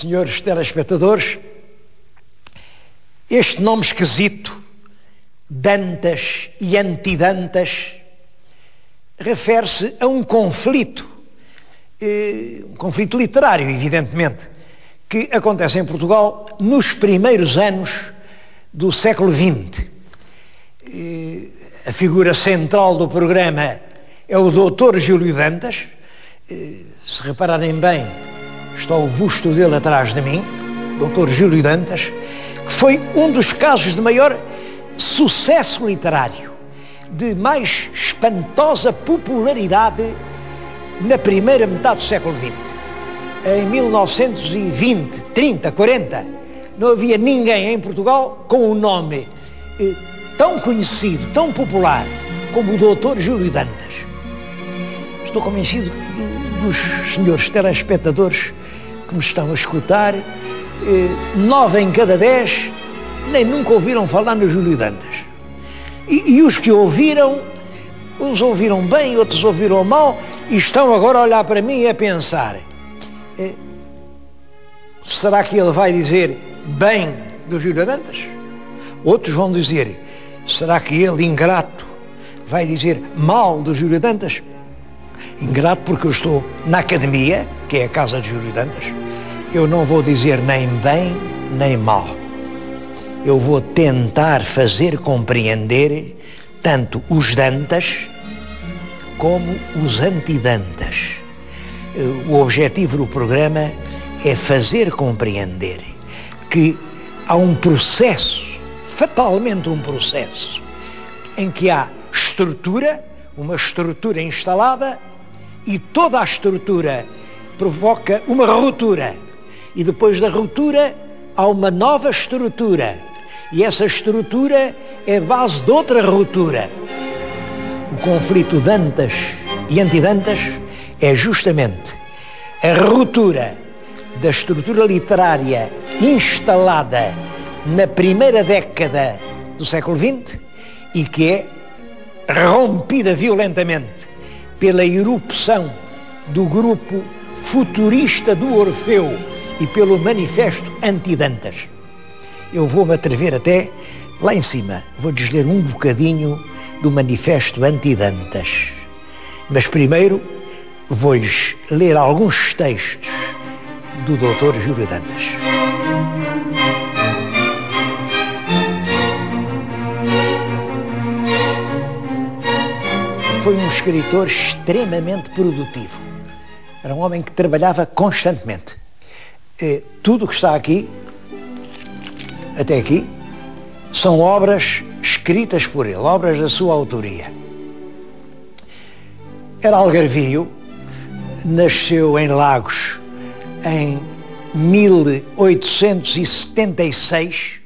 senhores telespectadores, este nome esquisito, Dantas e Antidantas, refere-se a um conflito literário, evidentemente, que acontece em Portugal nos primeiros anos do século XX. A figura central do programa é o Dr. Júlio Dantas. Se repararem bem, está o busto dele atrás de mim, Dr. Júlio Dantas, que foi um dos casos de maior sucesso literário, de mais espantosa popularidade na primeira metade do século XX. Em 1920, 30, 40, não havia ninguém em Portugal com um nome tão conhecido, tão popular, como o Dr. Júlio Dantas. Estou convencido dos senhores telespectadores que me estão a escutar, 9 em cada 10 nem nunca ouviram falar no Júlio Dantas. E os que ouviram, uns ouviram bem, outros ouviram mal, e estão agora a olhar para mim e a pensar: será que ele vai dizer bem do Júlio Dantas? Outros vão dizer: será que ele, ingrato, vai dizer mal do Júlio Dantas? Ingrato porque eu estou na academia, que é a casa de Júlio Dantas. Eu não vou dizer nem bem nem mal. Eu vou tentar fazer compreender tanto os Dantas como os Antidantas. O objetivo do programa é fazer compreender que há um processo, fatalmente um processo, em que há estrutura, uma estrutura instalada, e toda a estrutura provoca uma ruptura. E depois da ruptura há uma nova estrutura. E essa estrutura é base de outra ruptura. O conflito Dantas e Antidantas é justamente a ruptura da estrutura literária instalada na primeira década do século XX e que é rompida violentamente pela irrupção do grupo futurista do Orfeu e pelo manifesto Antidantas. Eu vou-me atrever até lá em cima, vou-lhes ler um bocadinho do manifesto Antidantas. Mas primeiro vou-lhes ler alguns textos do Dr. Júlio Dantas. Foi um escritor extremamente produtivo. Era um homem que trabalhava constantemente. Tudo o que está aqui, até aqui, são obras escritas por ele, obras da sua autoria. Era algarvio, nasceu em Lagos em 1876,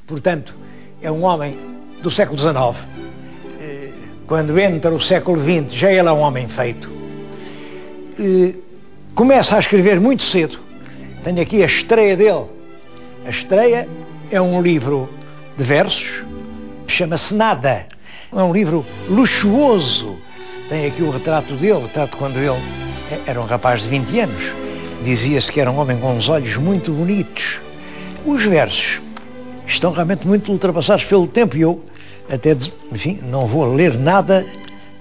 portanto, é um homem do século XIX. Quando entra o século XX, já ele é um homem feito. Começa a escrever muito cedo. Tenho aqui a estreia dele. A estreia é um livro de versos, chama-se Nada. É um livro luxuoso. Tem aqui o retrato dele, o retrato quando ele era um rapaz de 20 anos. Dizia-se que era um homem com uns olhos muito bonitos. Os versos estão realmente muito ultrapassados pelo tempo e eu até, enfim, não vou ler nada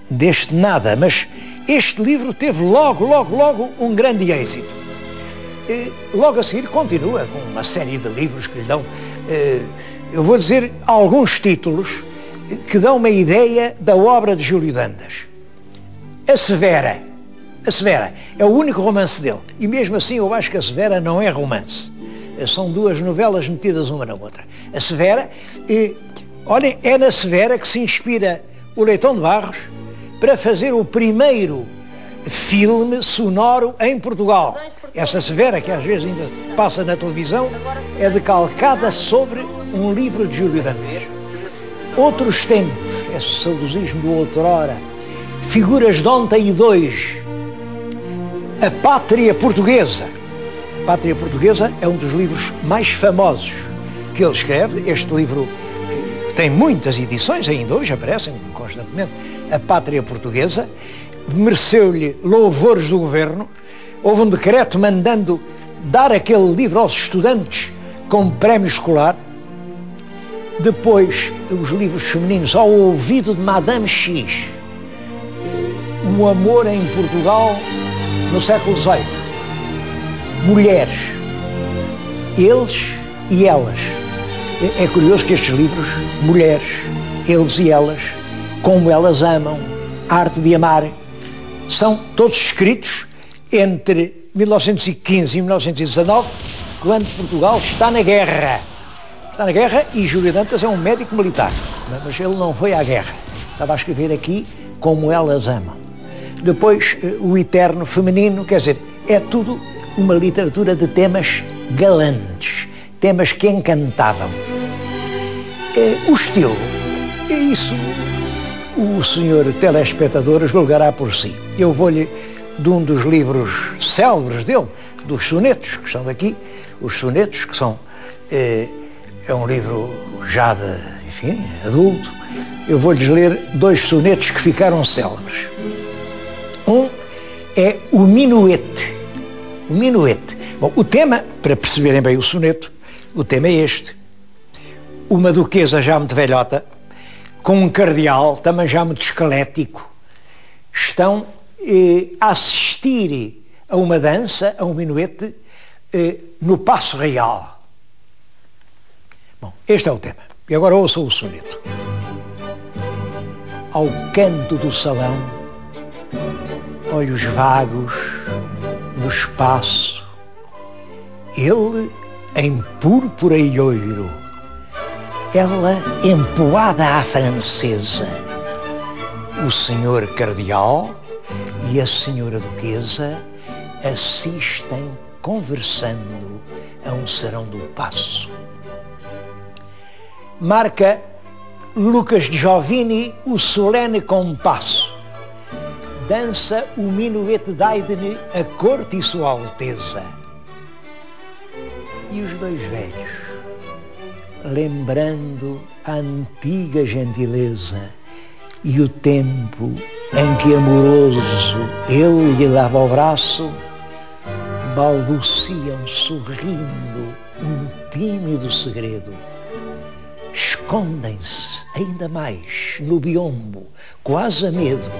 deste Nada, mas este livro teve logo um grande êxito. Logo a seguir continua com uma série de livros que lhe dão, eu vou dizer alguns títulos que dão uma ideia da obra de Júlio Dantas. A Severa é o único romance dele, e mesmo assim eu acho que a Severa não é romance. São duas novelas metidas uma na outra. A Severa, olhem, é na Severa que se inspira o Leitão de Barros para fazer o primeiro filme sonoro em Portugal. Essa Severa, que às vezes ainda passa na televisão, é decalcada sobre um livro de Júlio Dantas. Outros tempos, esse saudosismo do outrora, figuras de ontem e de hoje. A Pátria Portuguesa. A Pátria Portuguesa é um dos livros mais famosos que ele escreve. Este livro tem muitas edições, ainda hoje aparecem constantemente. A Pátria Portuguesa mereceu-lhe louvores do governo. Houve um decreto mandando dar aquele livro aos estudantes como prémio escolar. Depois, os livros femininos ao ouvido de Madame X. Um amor em Portugal no século XVIII. Mulheres. Eles e elas. É curioso que estes livros, mulheres, eles e elas, como elas amam, a arte de amar, são todos escritos entre 1915 e 1919, quando Portugal está na guerra. Está na guerra e Júlio Dantas é um médico militar, mas ele não foi à guerra. Estava a escrever aqui como elas amam. Depois, o eterno feminino, quer dizer, é tudo uma literatura de temas galantes, temas que encantavam. O estilo, isso o senhor telespectador julgará por si. Eu vou-lhe, de um dos livros célebres dele, dos sonetos, que estão aqui, os sonetos, que são, é um livro já de, enfim, adulto, eu vou-lhes ler 2 sonetos que ficaram célebres. Um é o Minuete. O Minuete. Bom, o tema, para perceberem bem o soneto, o tema é este. Uma duquesa já muito velhota, com um cardeal, também já muito esquelético, estão a assistir a uma dança, a um minuete, no Paço Real. Bom, este é o tema. E agora ouçam o soneto. Ao canto do salão, olhos vagos no espaço, ele em púrpura e ouro, ela empoada à francesa, o senhor cardeal e a senhora duquesa assistem conversando a um serão do Paço. Marca Lucas Giovini o solene compasso. Dança o minuete d'Aidene a corte e sua alteza. E os 2 velhos, lembrando a antiga gentileza e o tempo em que amoroso ele lhe dava o braço, balbuciam sorrindo um tímido segredo. Escondem-se ainda mais no biombo, quase a medo,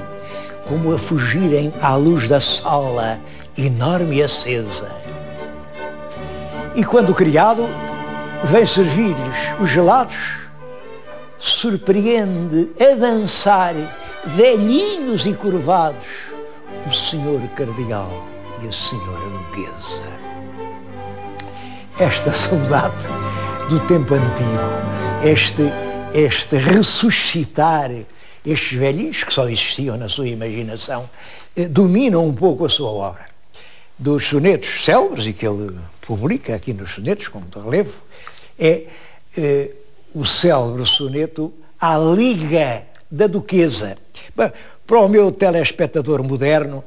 como a fugirem à luz da sala enorme e acesa. E quando o criado vem servir-lhes os gelados, surpreende a dançar, velhinhos e curvados, o senhor cardeal e a senhora duquesa. Esta saudade do tempo antigo, este ressuscitar, estes velhinhos que só existiam na sua imaginação, dominam um pouco a sua obra. Dos sonetos célebres, e que ele publica aqui nos sonetos, como de relevo, é o célebre soneto À Liga da Duquesa. Bem, para o meu telespectador moderno,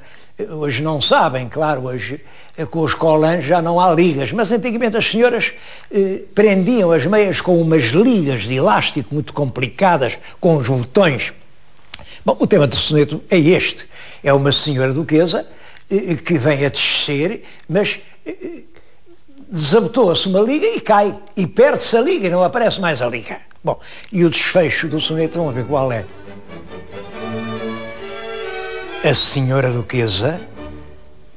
hoje não sabem, claro, hoje com os colãs já não há ligas, mas antigamente as senhoras prendiam as meias com umas ligas de elástico muito complicadas, com os botões. Bom, o tema do soneto é este. É uma senhora duquesa que vem a descer, mas desabotoa-se uma liga e cai, e perde-se a liga e não aparece mais a liga. Bom, e o desfecho do soneto, vamos ver qual é. A senhora duquesa,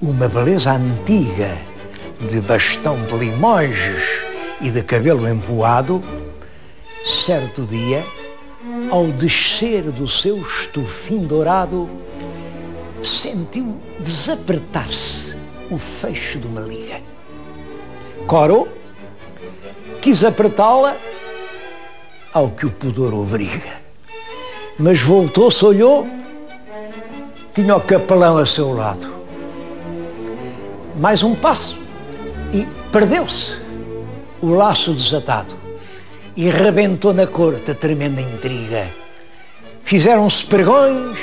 uma beleza antiga, de bastão de limoges e de cabelo empoado, certo dia, ao descer do seu estufim dourado, sentiu desapertar-se o fecho de uma liga. Corou, quis apertá-la, ao que o pudor obriga. Mas voltou-se, olhou, tinha o capelão a seu lado. Mais um passo e perdeu-se o laço desatado. E rebentou na corte a tremenda intriga. Fizeram-se pregões,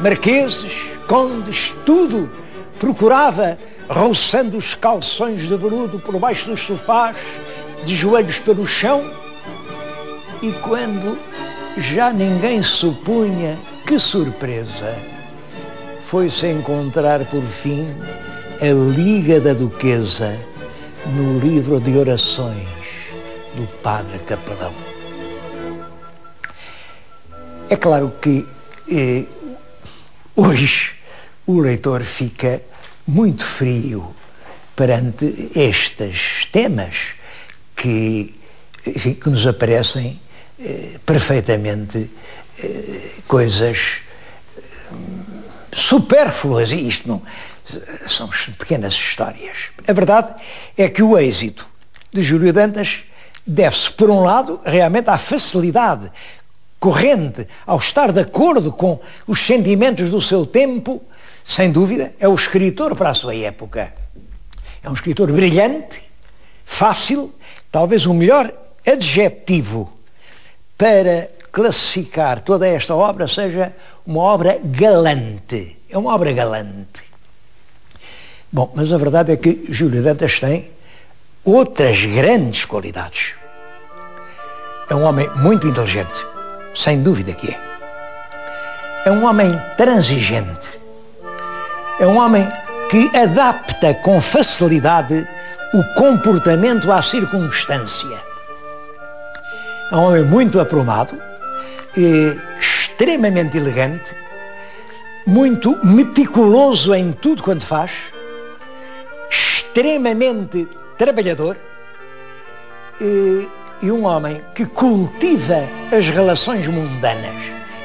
marqueses, condes, tudo procurava, roçando os calções de veludo por baixo dos sofás, de joelhos pelo chão. E quando já ninguém supunha, que surpresa, foi-se encontrar por fim a Liga da Duquesa no livro de orações do Padre Capelão. É claro que hoje o leitor fica muito frio perante estes temas que, enfim, que nos aparecem perfeitamente coisas supérfluas, e isto não são pequenas histórias. A verdade é que o êxito de Júlio Dantas deve-se, por um lado, realmente à facilidade corrente, ao estar de acordo com os sentimentos do seu tempo. Sem dúvida, é o escritor para a sua época. É um escritor brilhante, fácil, talvez o melhor adjetivo para classificar toda esta obra seja uma obra galante. É uma obra galante. Bom, mas a verdade é que Júlio Dantas tem outras grandes qualidades. É um homem muito inteligente, sem dúvida que é. É um homem transigente. É um homem que adapta com facilidade o comportamento à circunstância. É um homem muito aprumado, extremamente elegante, muito meticuloso em tudo quanto faz, extremamente trabalhador, e um homem que cultiva as relações mundanas.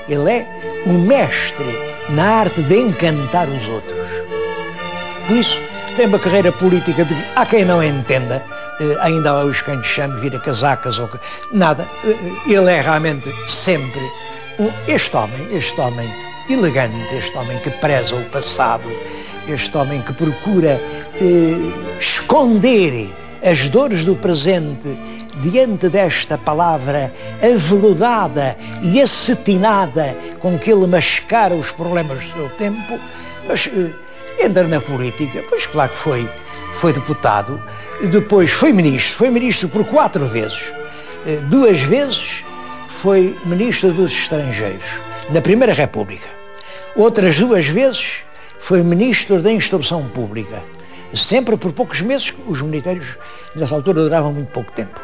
Ele é um mestre na arte de encantar os outros. Por isso, tem uma carreira política de... Há quem não entenda, ainda há os quem chame vira casacas ou... Nada. Ele é realmente sempre este homem elegante, este homem que preza o passado, este homem que procura esconder as dores do presente diante desta palavra aveludada e acetinada com que ele mascara os problemas do seu tempo, mas entra na política. Pois claro que foi deputado, depois foi ministro por 4 vezes. 2 vezes foi ministro dos Estrangeiros, na Primeira República. Outras 2 vezes foi ministro da Instrução Pública. Sempre por poucos meses, os ministérios nessa altura duravam muito pouco tempo.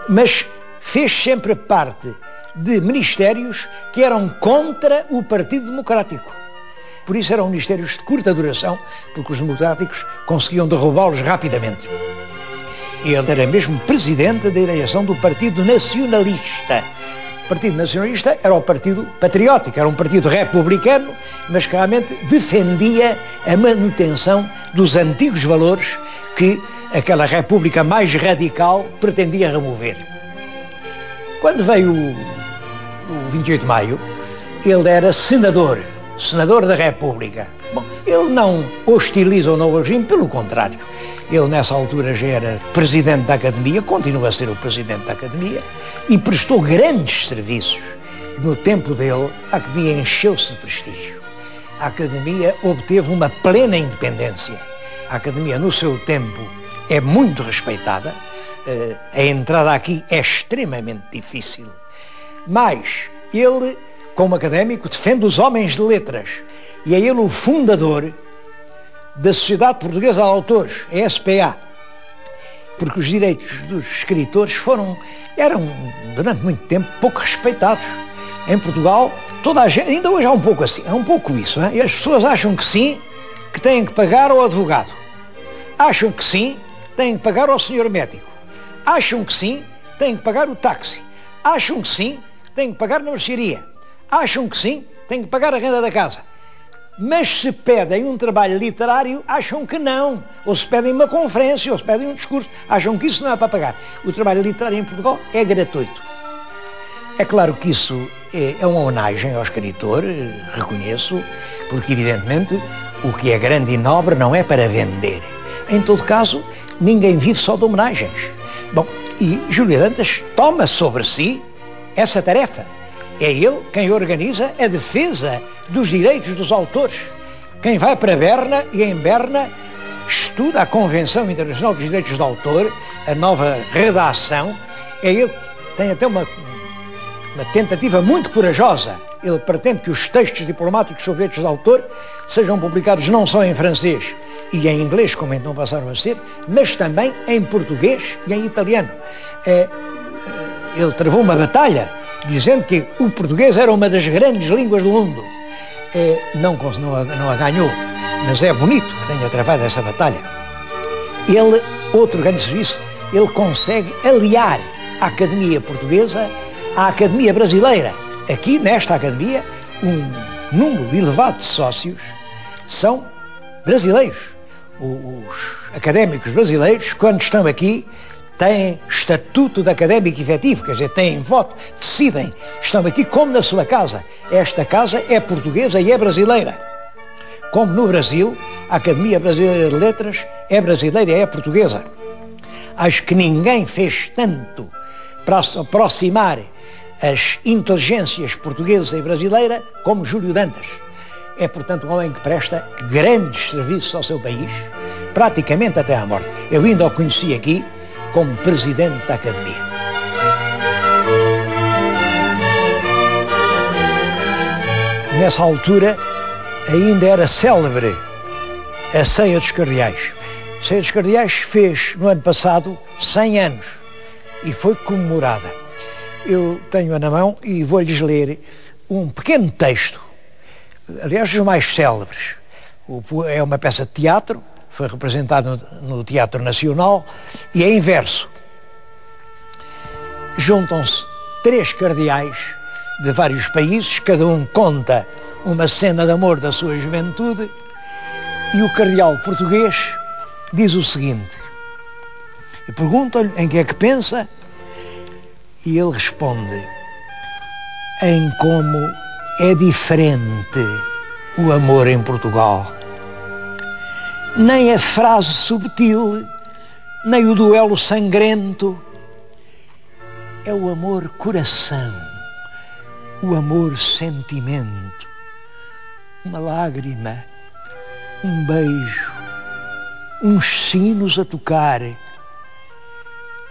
Mas fez sempre parte de ministérios que eram contra o Partido Democrático. Por isso eram ministérios de curta duração, porque os democráticos conseguiam derrubá-los rapidamente. Ele era mesmo presidente da direção do Partido Nacionalista. O Partido Nacionalista era o partido patriótico, era um partido republicano, mas que realmente defendia a manutenção dos antigos valores que aquela república mais radical pretendia remover. Quando veio o 28 de maio, ele era senador da República. Bom, ele não hostiliza o novo regime, pelo contrário. Ele nessa altura já era presidente da Academia, continua a ser o presidente da Academia, e prestou grandes serviços. No tempo dele, a Academia encheu-se de prestígio. A Academia obteve uma plena independência. A Academia, no seu tempo, é muito respeitada. A entrada aqui é extremamente difícil. Mas ele, como académico, defende os homens de letras. E é ele o fundador da Sociedade Portuguesa de Autores, a SPA. Porque os direitos dos escritores eram, durante muito tempo, pouco respeitados. Em Portugal, toda a gente, ainda hoje há um pouco assim, é um pouco isso, não é? E as pessoas acham que sim, que têm que pagar ao advogado. Acham que sim, têm que pagar ao senhor médico. Acham que sim, têm que pagar o táxi. Acham que sim, têm que pagar na mercearia. Acham que sim, têm que pagar a renda da casa. Mas se pedem um trabalho literário, acham que não. Ou se pedem uma conferência, ou se pedem um discurso, acham que isso não é para pagar. O trabalho literário em Portugal é gratuito. É claro que isso é uma homenagem ao escritor, reconheço, porque evidentemente o que é grande e nobre não é para vender. Em todo caso, ninguém vive só de homenagens. Bom, e Júlio Dantas toma sobre si essa tarefa. É ele quem organiza a defesa dos direitos dos autores. Quem vai para Berna e em Berna estuda a Convenção Internacional dos Direitos do Autor, a nova redação. É ele que tem até uma tentativa muito corajosa. Ele pretende que os textos diplomáticos sobre direitos de autor sejam publicados não só em francês e em inglês, como então passaram a ser, mas também em português e em italiano. Ele travou uma batalha dizendo que o português era uma das grandes línguas do mundo. Não a ganhou, mas é bonito que tenha travado essa batalha. Ele, outro grande serviço, ele consegue aliar a Academia Portuguesa à Academia Brasileira. Aqui, nesta Academia, um número elevado de sócios são brasileiros. Os académicos brasileiros, quando estão aqui, têm estatuto de académico efetivo, quer dizer, têm voto, decidem, estão aqui como na sua casa. Esta casa é portuguesa e é brasileira. Como no Brasil, a Academia Brasileira de Letras é brasileira e é portuguesa. Acho que ninguém fez tanto para se aproximar as inteligências portuguesa e brasileira como Júlio Dantas. É, portanto, um homem que presta grandes serviços ao seu país, praticamente até à morte. Eu ainda o conheci aqui como presidente da Academia. Nessa altura, ainda era célebre a Ceia dos Cardeais. A Ceia dos Cardeais fez, no ano passado, 100 anos e foi comemorada. Eu tenho-a na mão e vou-lhes ler um pequeno texto, aliás, dos mais célebres. É uma peça de teatro, foi representada no Teatro Nacional e é em verso. Juntam-se 3 cardeais de vários países, cada um conta uma cena de amor da sua juventude, e o cardeal português diz o seguinte, e perguntam-lhe em que é que pensa, e ele responde em como é diferente o amor em Portugal. Nem a frase subtil, nem o duelo sangrento, é o amor coração, o amor sentimento, uma lágrima, um beijo, uns sinos a tocar,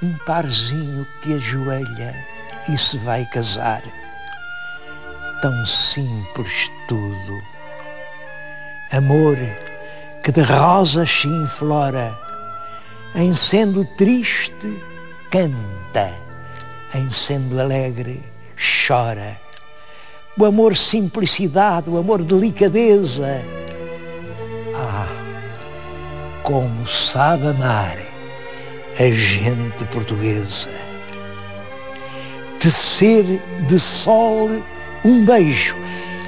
um parzinho que ajoelha e se vai casar. Tão simples tudo. Amor que de rosas se inflora, em sendo triste canta, em sendo alegre chora. O amor simplicidade, o amor delicadeza. Ah, como sabe amar a gente portuguesa. Tecer de sol um beijo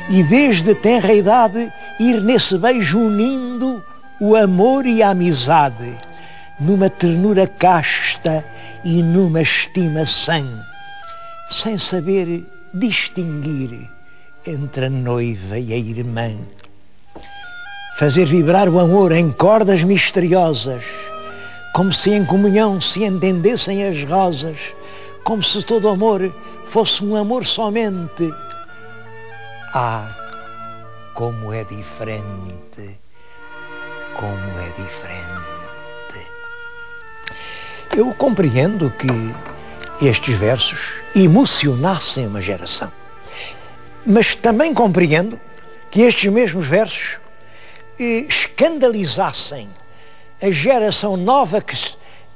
e desde a tenra idade ir nesse beijo unindo o amor e a amizade numa ternura casta e numa estimação, sem saber distinguir entre a noiva e a irmã. Fazer vibrar o amor em cordas misteriosas, como se em comunhão se entendessem as rosas, como se todo amor fosse um amor somente. Ah, como é diferente, como é diferente. Eu compreendo que estes versos emocionassem uma geração, mas também compreendo que estes mesmos versos escandalizassem a geração nova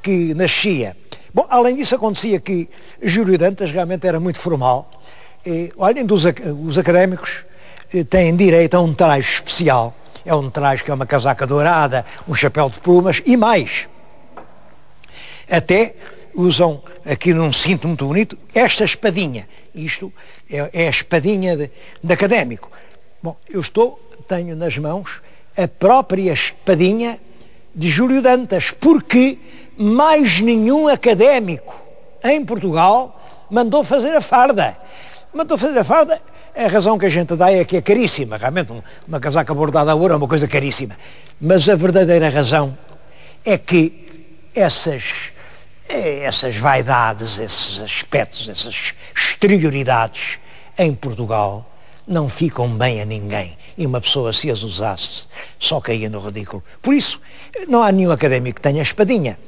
que nascia. Bom, além disso acontecia que Júlio Dantas realmente era muito formal. Olhem, os académicos têm direito a um traje especial. É um traje que é uma casaca dourada, um chapéu de plumas e mais. Até usam aqui num cinto muito bonito esta espadinha. Isto é a espadinha de académico. Bom, tenho nas mãos a própria espadinha de Júlio Dantas, porque mais nenhum académico em Portugal mandou fazer a farda. Mandou fazer a farda, a razão que a gente dá é que é caríssima, realmente uma casaca bordada a ouro é uma coisa caríssima. Mas a verdadeira razão é que essas vaidades, esses aspectos, essas exterioridades em Portugal não ficam bem a ninguém. E uma pessoa, se as usasse, só caía no ridículo. Por isso, não há nenhum académico que tenha espadinha.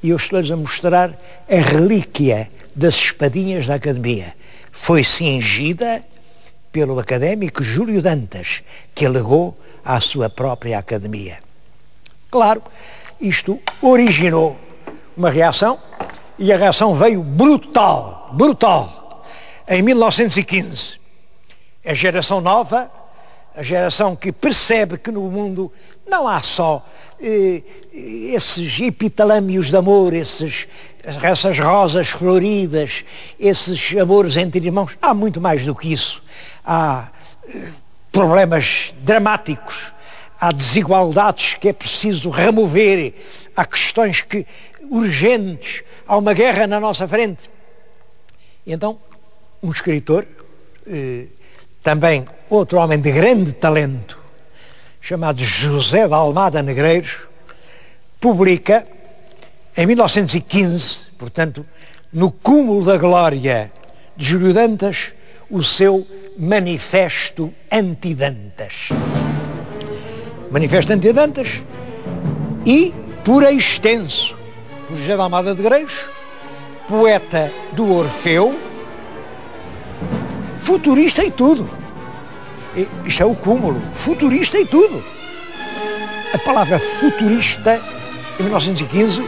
E eu estou-lhes a mostrar a relíquia das espadinhas da Academia. Foi cingida pelo académico Júlio Dantas, que legou à sua própria Academia. Claro, isto originou uma reação, e a reação veio brutal, brutal. Em 1915, a geração nova, a geração que percebe que no mundo não há só esses epitalâmios de amor, essas rosas floridas, esses amores entre irmãos. Há muito mais do que isso. Há problemas dramáticos, há desigualdades que é preciso remover, há questões urgentes, há uma guerra na nossa frente. E então, um escritor, também outro homem de grande talento, chamado José de Almada Negreiros, publica, em 1915, portanto, no cúmulo da glória de Júlio Dantas, o seu Manifesto Anti-Dantas. Manifesto Anti-Dantas e, por extenso, por José de Almada Negreiros, poeta do Orfeu, futurista e tudo. Isto é o cúmulo, futurista e tudo. A palavra futurista, em 1915,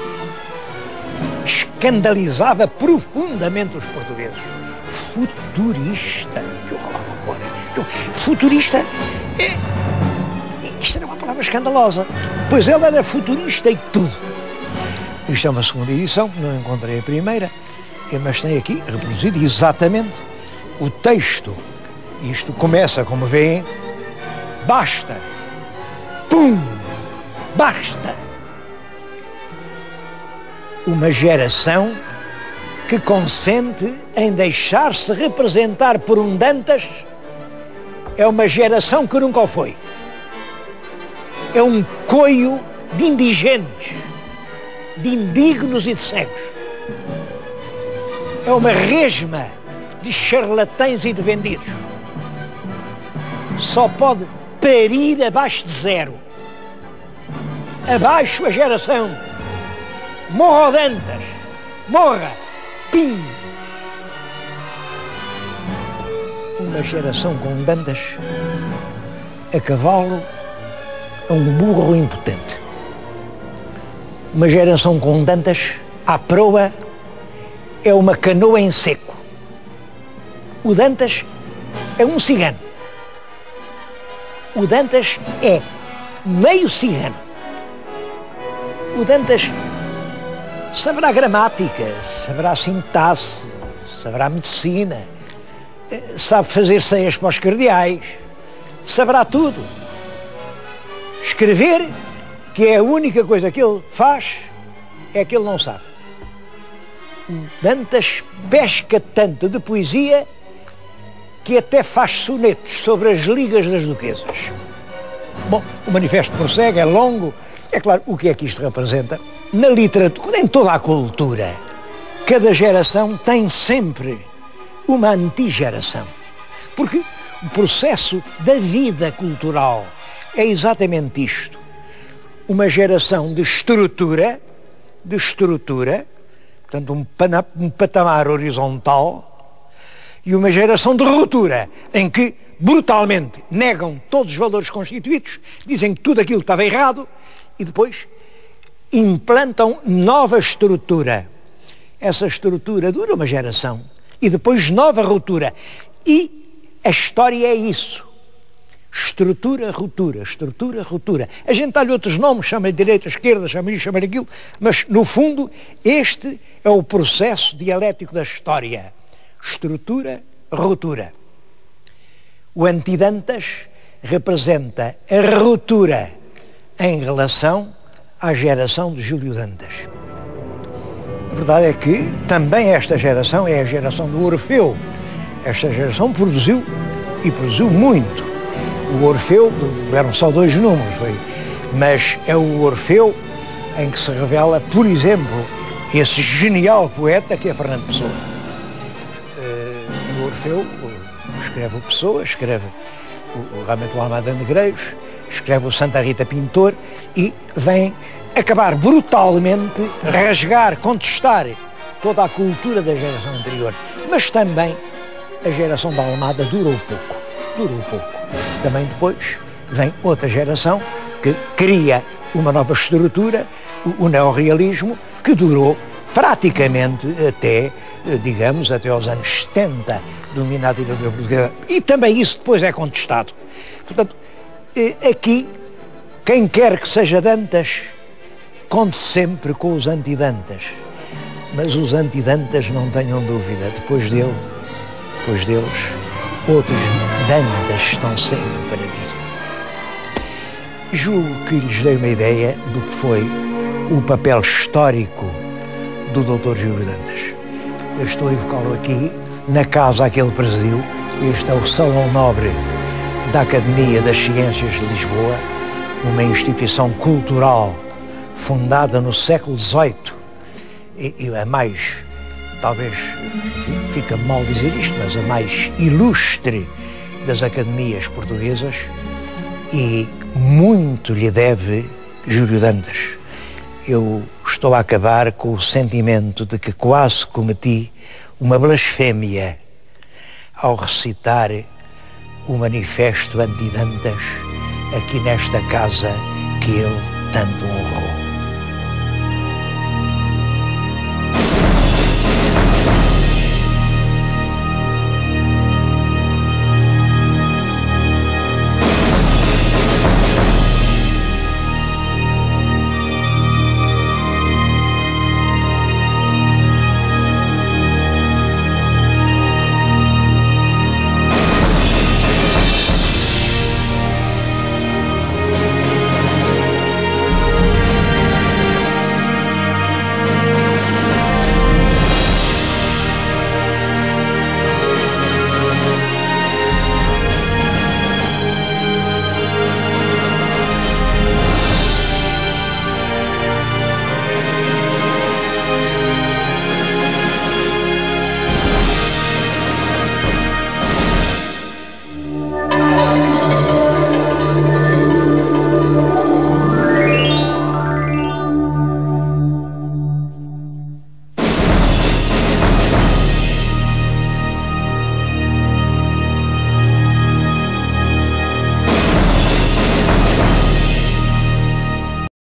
escandalizava profundamente os portugueses. Futurista, que eu falava agora. Futurista, isto era uma palavra escandalosa. Pois ele era futurista e tudo. Isto é uma segunda edição, não encontrei a primeira, mas tem aqui reproduzido exatamente o texto. Isto começa, como veem, basta, pum, basta. Uma geração que consente em deixar-se representar por um Dantas é uma geração que nunca o foi. É um coio de indigentes, de indignos e de cegos. É uma resma de charlatães e de vendidos. Só pode parir abaixo de zero. Abaixo a geração. Morra o Dantas. Morra. Pim. Uma geração com Dantas a cavalo é um burro impotente. Uma geração com Dantas à proa é uma canoa em seco. O Dantas é um cigano. O Dantas é meio cigano. O Dantas saberá gramática, saberá sintaxe, saberá medicina, sabe fazer ceias para os cardeais, saberá tudo. Escrever, que é a única coisa que ele faz, é que ele não sabe. O Dantas pesca tanto de poesia que até faz sonetos sobre as ligas das duquesas. Bom, o manifesto prossegue, é longo. É claro, o que é que isto representa? Na literatura, em toda a cultura, cada geração tem sempre uma antigeração. Porque o processo da vida cultural é exatamente isto. Uma geração de estrutura, portanto um patamar horizontal, e uma geração de ruptura, em que brutalmente negam todos os valores constituídos, dizem que tudo aquilo estava errado e depois implantam nova estrutura. Essa estrutura dura uma geração e depois nova ruptura. E a história é isso. Estrutura, ruptura, estrutura, ruptura. A gente dá-lhe outros nomes, chama-lhe direita, esquerda, chama-lhe isto, chama-lhe aquilo, mas no fundo este é o processo dialético da história. Estrutura, ruptura. O Anti-Dantas representa a ruptura em relação à geração de Júlio Dantas. A verdade é que também esta geração é a geração do Orfeu. Esta geração produziu, e produziu muito. O Orfeu, eram só 2 números, mas é o Orfeu em que se revela, por exemplo, esse genial poeta que é Fernando Pessoa. O Orfeu escreve o Pessoa, escreve realmente o Almada Negreiros, escreve o Santa Rita Pintor e vem acabar brutalmente, rasgar, contestar toda a cultura da geração anterior. Mas também a geração da Almada durou pouco. Também depois vem outra geração que cria uma nova estrutura, o neorrealismo, que durou praticamente até, digamos, até aos anos 70, dominado a literatura portuguesa. E também isso depois é contestado. Portanto, aqui, quem quer que seja Dantas, conte sempre com os anti-Dantas. Mas os anti-Dantas, não tenham dúvida, depois deles, outros Dantas estão sempre para vir. Julgo que lhes dei uma ideia do que foi o papel histórico do Dr. Júlio Dantas. Eu estou a evocá-lo aqui, na casa a que ele presidiu. Este é o Salão Nobre da Academia das Ciências de Lisboa, uma instituição cultural fundada no século XVIII e a mais, talvez fica mal dizer isto, mas a mais ilustre das academias portuguesas, e muito lhe deve Júlio Dantas. Eu estou a acabar com o sentimento de que quase cometi uma blasfémia ao recitar o manifesto anti-Dantas aqui nesta casa que ele tanto honrou.